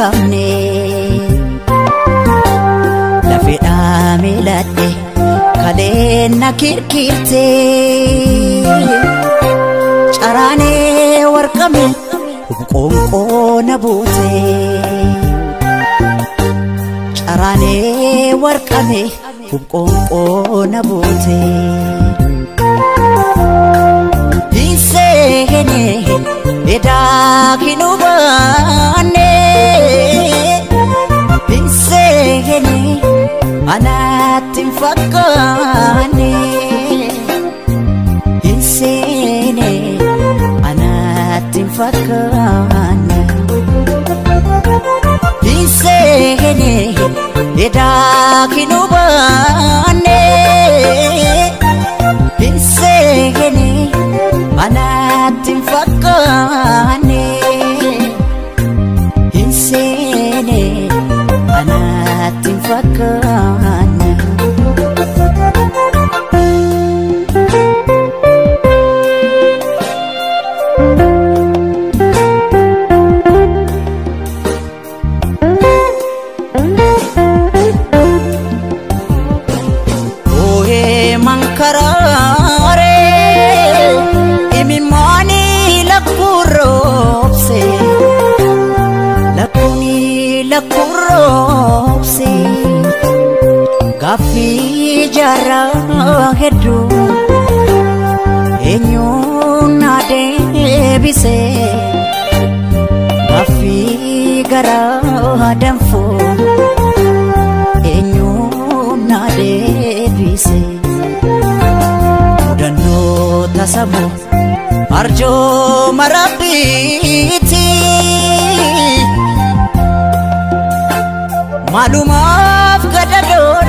kamne lafedha miladhe kalena kirkirte carane warqame qonqo nabute carane warqame qonqo nabute disene eda kinubane disene anatin fakane disene anatin fakane disene eda kinubane disene anatin fakane disene anatin fakane mankarare imimani lakuropse lakuni lakuropse gafi jara hedu enyuna debise gafi gara damfo enyuna debise dano tasamu arjo marabiti malumaf gadadon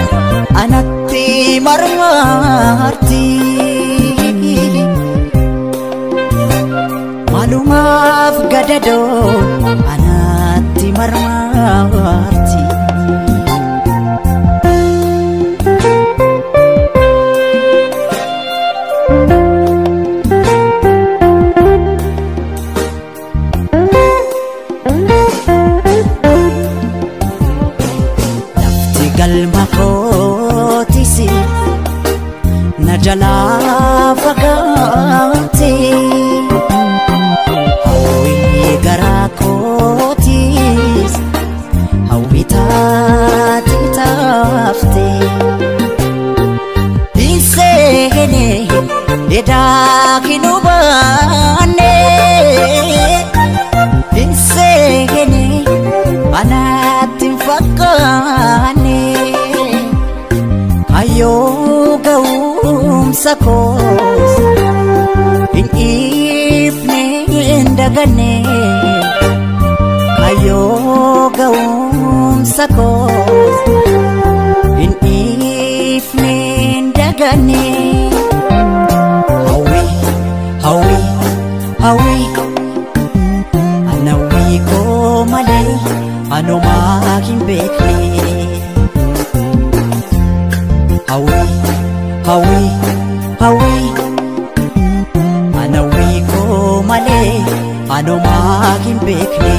anatti marmarti malumaf gadadon anatti marmarti galma kotisi najala fagate hawi gara kotis hawi tafte disene eda kinubane disene anatin fakane ayo gaum sakos in evening dagane ayo gaum sakos in evening dagane hawi anawi ko male ano maging bekle hawi anawi ko male ano maging bekle